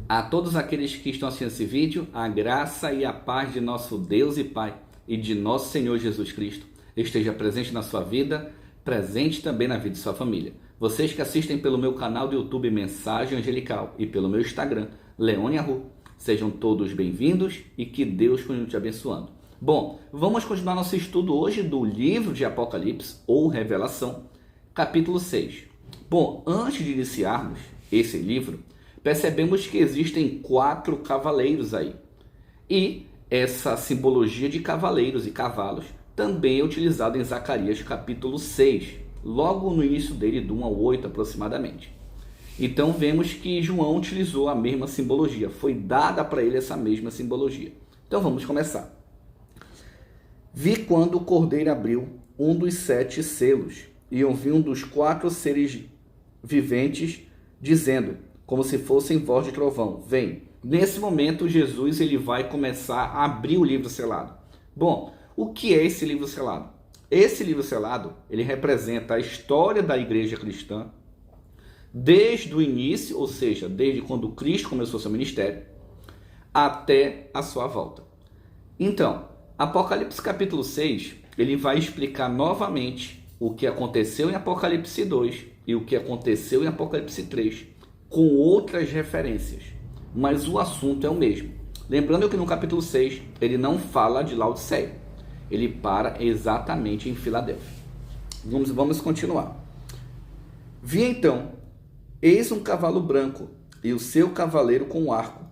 A todos aqueles que estão assistindo esse vídeo, a graça e a paz de nosso Deus e Pai e de nosso Senhor Jesus Cristo esteja presente na sua vida, presente também na vida de sua família. Vocês que assistem pelo meu canal do YouTube Mensagem Angelical e pelo meu Instagram, Leone Arru, sejam todos bem-vindos e que Deus continue te abençoando. Bom, vamos continuar nosso estudo hoje do livro de Apocalipse ou Revelação, capítulo 6. Bom, antes de iniciarmos esse livro, percebemos que existem 4 cavaleiros aí. E essa simbologia de cavaleiros e cavalos também é utilizada em Zacarias capítulo 6, logo no início dele, do 1 ao 8 aproximadamente. Então vemos que João utilizou a mesma simbologia, foi dada para ele essa mesma simbologia. Então vamos começar. Vi quando o Cordeiro abriu um dos 7 selos, e ouvi um dos 4 seres viventes dizendo, como se fossem voz de trovão, vem. Nesse momento, Jesus ele vai começar a abrir o livro selado. Bom, o que é esse livro selado? Esse livro selado, ele representa a história da igreja cristã, desde o início, ou seja, desde quando Cristo começou seu ministério, até a sua volta. Então, Apocalipse capítulo 6, ele vai explicar novamente o que aconteceu em Apocalipse 2 e o que aconteceu em Apocalipse 3, com outras referências, mas o assunto é o mesmo. Lembrando que no capítulo 6, ele não fala de Laodiceia, ele para exatamente em Filadélfia. Vamos continuar. Vi então, eis um cavalo branco, e o seu cavaleiro com um arco.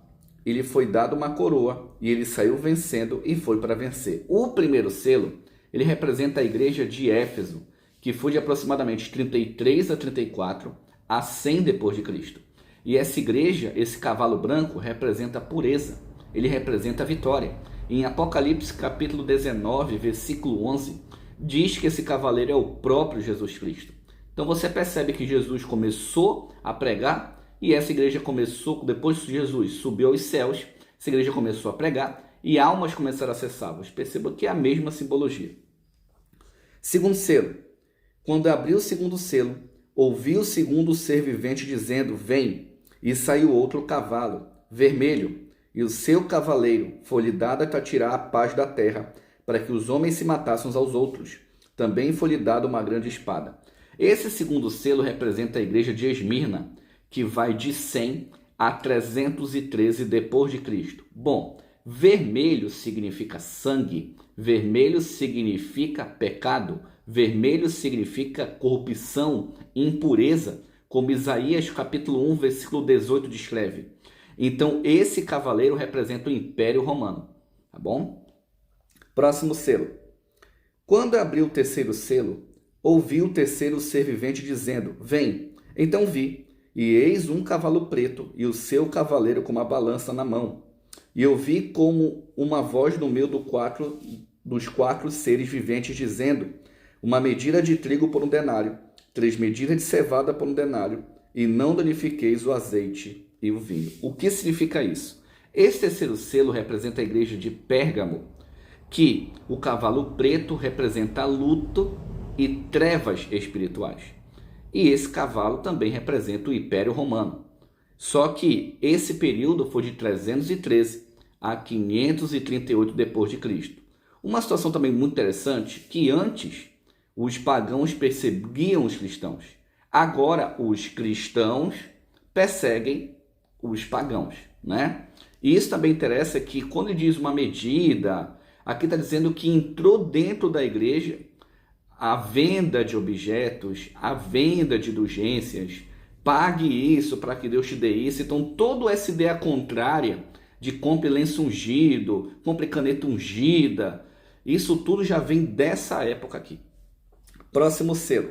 Ele foi dado uma coroa, e ele saiu vencendo, e foi para vencer. O primeiro selo, ele representa a igreja de Éfeso, que foi de aproximadamente 33 a 34, a 100 depois de Cristo. E essa igreja, esse cavalo branco, representa a pureza, ele representa a vitória. Em Apocalipse capítulo 19, versículo 11, diz que esse cavaleiro é o próprio Jesus Cristo. Então você percebe que Jesus começou a pregar e essa igreja começou, depois que Jesus subiu aos céus, essa igreja começou a pregar e almas começaram a ser salvas. Perceba que é a mesma simbologia. Segundo selo. Quando abriu o segundo selo, ouvi o segundo ser vivente dizendo, vem. E saiu outro cavalo, vermelho, e o seu cavaleiro foi-lhe dado para tirar a paz da terra, para que os homens se matassem uns aos outros. Também foi-lhe dado uma grande espada. Esse segundo selo representa a igreja de Esmirna, que vai de 100 a 313 depois de Cristo. Bom, vermelho significa sangue, vermelho significa pecado, vermelho significa corrupção, impureza, como Isaías capítulo 1, versículo 18 descreve. Então, esse cavaleiro representa o Império Romano, tá bom? Próximo selo. Quando abriu o terceiro selo, ouvi o terceiro ser vivente dizendo, vem. Então vi, e eis um cavalo preto, e o seu cavaleiro com uma balança na mão. E ouvi como uma voz no meio dos 4 seres viventes dizendo, uma medida de trigo por um denário, 3 medidas de cevada por um denário, e não danifiqueis o azeite e o vinho. O que significa isso? Esse terceiro selo representa a igreja de Pérgamo, que o cavalo preto representa luto e trevas espirituais. E esse cavalo também representa o Império Romano. Só que esse período foi de 313 a 538 depois de Cristo. Uma situação também muito interessante, que antes os pagãos perseguiam os cristãos. Agora, os cristãos perseguem os pagãos, né? E isso também interessa que, quando ele diz uma medida, aqui está dizendo que entrou dentro da igreja a venda de objetos, a venda de indulgências, pague isso para que Deus te dê isso. Então, toda essa ideia contrária de compre lenço ungido, compre caneta ungida, isso tudo já vem dessa época aqui. Próximo selo.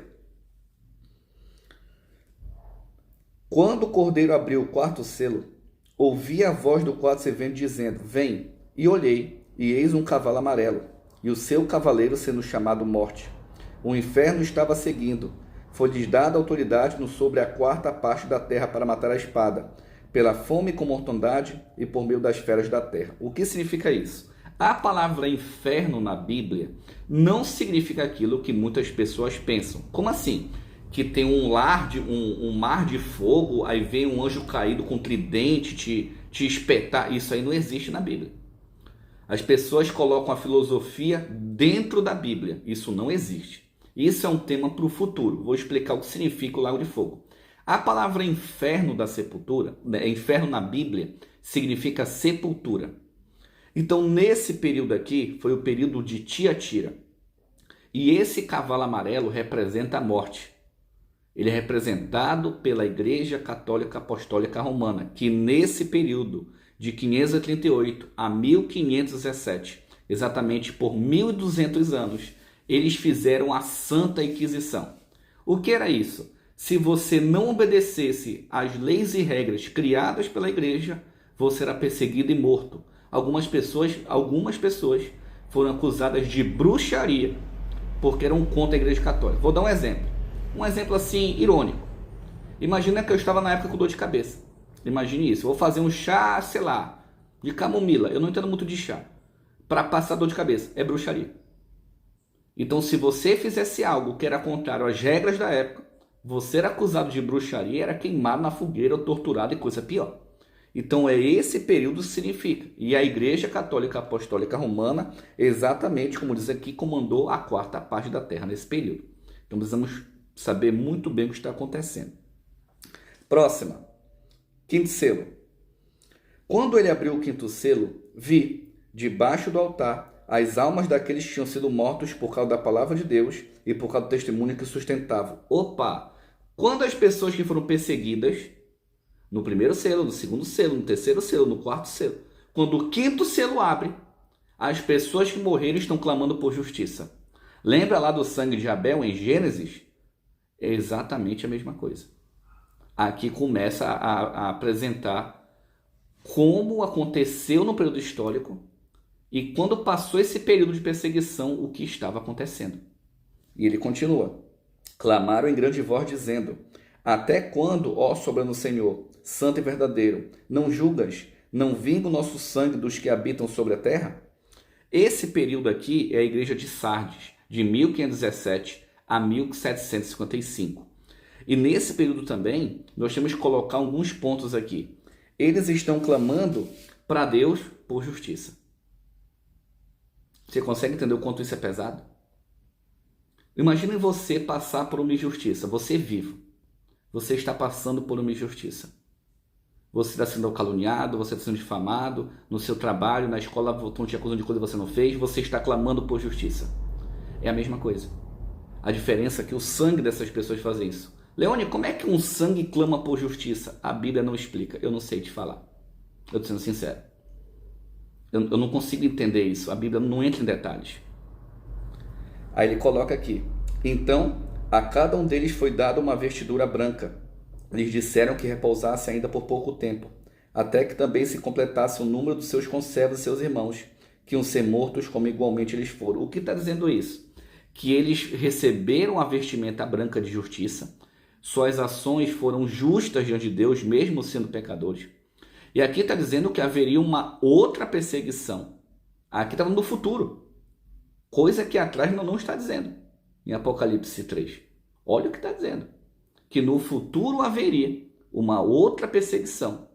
Quando o Cordeiro abriu o 4º selo, ouvi a voz do 4º ser vivente dizendo, vem, e olhei, e eis um cavalo amarelo, e o seu cavaleiro sendo chamado Morte. O inferno estava seguindo, foi-lhes dada autoridade sobre a 4ª parte da terra para matar a espada, pela fome com mortandade e por meio das feras da terra. O que significa isso? A palavra inferno na Bíblia não significa aquilo que muitas pessoas pensam. Como assim? que tem um mar de fogo, aí vem um anjo caído com tridente te espetar. Isso aí não existe na Bíblia. As pessoas colocam a filosofia dentro da Bíblia. Isso não existe. Isso é um tema para o futuro. Vou explicar o que significa o lago de fogo. A palavra inferno da sepultura, inferno na Bíblia, significa sepultura. Então, nesse período aqui, foi o período de Tiatira. E esse cavalo amarelo representa a morte. Ele é representado pela Igreja Católica Apostólica Romana, que nesse período de 538 a 1517, exatamente por 1200 anos, eles fizeram a Santa Inquisição. O que era isso? Se você não obedecesse às leis e regras criadas pela Igreja, você era perseguido e morto. Algumas pessoas foram acusadas de bruxaria porque eram contra a Igreja Católica. Vou dar um exemplo. Um exemplo assim, irônico. Imagina que eu estava na época com dor de cabeça. Imagine isso. Eu vou fazer um chá, sei lá, de camomila. Eu não entendo muito de chá. Para passar dor de cabeça. É bruxaria. Então, se você fizesse algo que era contrário às regras da época, você era acusado de bruxaria, era queimado na fogueira, ou torturado e coisa pior. Então, é esse período que significa. E a Igreja Católica Apostólica Romana, exatamente como diz aqui, comandou a quarta parte da terra nesse período. Então, precisamos saber muito bem o que está acontecendo. Próxima. Quinto selo. Quando ele abriu o quinto selo, vi, debaixo do altar, as almas daqueles que tinham sido mortos por causa da palavra de Deus e por causa do testemunho que sustentavam. Opa! Quando as pessoas que foram perseguidas, no primeiro selo, no segundo selo, no terceiro selo, no quarto selo, quando o quinto selo abre, as pessoas que morreram estão clamando por justiça. Lembra lá do sangue de Abel em Gênesis? É exatamente a mesma coisa. Aqui começa a apresentar como aconteceu no período histórico e quando passou esse período de perseguição, o que estava acontecendo. E ele continua. Clamaram em grande voz dizendo: até quando, ó soberano Senhor, santo e verdadeiro, não julgas, não vinga o nosso sangue dos que habitam sobre a terra? Esse período aqui é a igreja de Sardes, de 1517 a 1755. E nesse período também, nós temos que colocar alguns pontos aqui. Eles estão clamando para Deus por justiça. Você consegue entender o quanto isso é pesado? Imagine você passar por uma injustiça. Você é vivo. Você está passando por uma injustiça. Você está sendo caluniado, você está sendo difamado, no seu trabalho, na escola, estão te acusando de coisa que você não fez, você está clamando por justiça. É a mesma coisa. A diferença é que o sangue dessas pessoas faz isso. Leone, como é que um sangue clama por justiça? A Bíblia não explica, eu não sei te falar. Eu estou sendo sincero. Eu não consigo entender isso, a Bíblia não entra em detalhes. Aí ele coloca aqui: então, a cada um deles foi dada uma vestidura branca. Lhes disseram que repousasse ainda por pouco tempo, até que também se completasse o número dos seus conservos e seus irmãos, que iam ser mortos como igualmente eles foram. O que está dizendo isso? Que eles receberam a vestimenta branca de justiça, suas ações foram justas diante de Deus, mesmo sendo pecadores. E aqui está dizendo que haveria uma outra perseguição. Aqui está no futuro, coisa que atrás não está dizendo, em Apocalipse 3. Olha o que está dizendo. Que no futuro haveria uma outra perseguição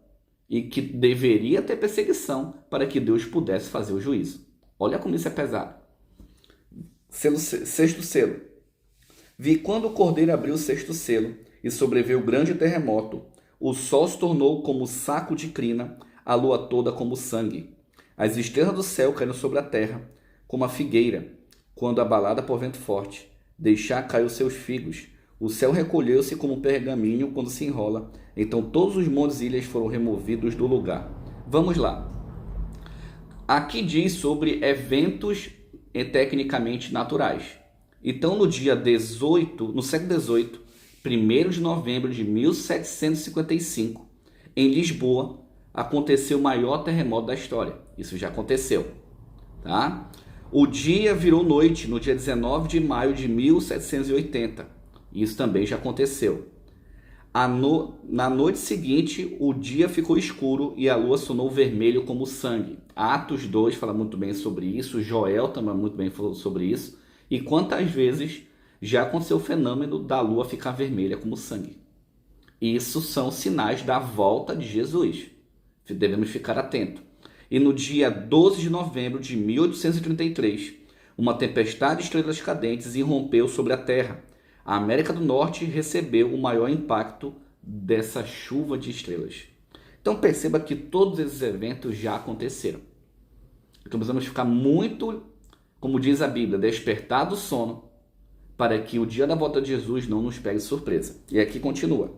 e que deveria ter perseguição para que Deus pudesse fazer o juízo. Olha como isso é pesado. Sexto selo. Vi quando o cordeiro abriu o sexto selo e sobreveio grande terremoto. O sol se tornou como saco de crina, a lua toda como sangue. As estrelas do céu caíram sobre a terra, como a figueira, quando abalada por vento forte. Deixar cair os seus figos. O céu recolheu-se como um pergaminho quando se enrola. Então todos os montes e ilhas foram removidos do lugar. Vamos lá. Aqui diz sobre eventos tecnicamente naturais. Então no dia 18, no século XVIII, 1º de novembro de 1755, em Lisboa, aconteceu o maior terremoto da história. Isso já aconteceu, tá? O dia virou noite no dia 19 de maio de 1780. Isso também já aconteceu. Na noite seguinte, o dia ficou escuro e a lua sonou vermelho como sangue. Atos 2 fala muito bem sobre isso. Joel também muito bem falou sobre isso. E quantas vezes já aconteceu o fenômeno da lua ficar vermelha como sangue. Isso são sinais da volta de Jesus. Devemos ficar atentos. E no dia 12 de novembro de 1833, uma tempestade de estrelas cadentes irrompeu sobre a Terra. A América do Norte recebeu o maior impacto dessa chuva de estrelas. Então perceba que todos esses eventos já aconteceram. Então precisamos ficar muito, como diz a Bíblia, despertar do sono, para que o dia da volta de Jesus não nos pegue de surpresa. E aqui continua.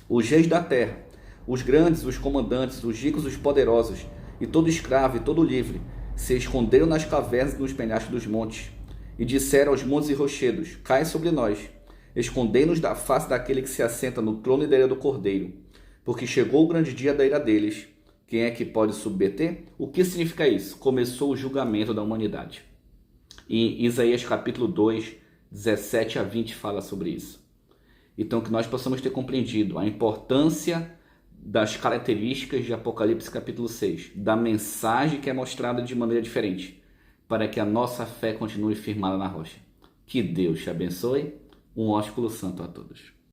Os reis da terra, os grandes, os comandantes, os ricos, os poderosos, e todo escravo e todo livre, se esconderam nas cavernas e nos penhascos dos montes, e disseram aos montes e rochedos: cai sobre nós, escondei-nos da face daquele que se assenta no trono e da ira do Cordeiro, porque chegou o grande dia da ira deles. Quem é que pode submeter? O que significa isso? Começou o julgamento da humanidade. E Isaías capítulo 2, 17 a 20 fala sobre isso. Então que nós possamos ter compreendido a importância das características de Apocalipse capítulo 6, da mensagem que é mostrada de maneira diferente, para que a nossa fé continue firmada na rocha. Que Deus te abençoe. Um ósculo santo a todos.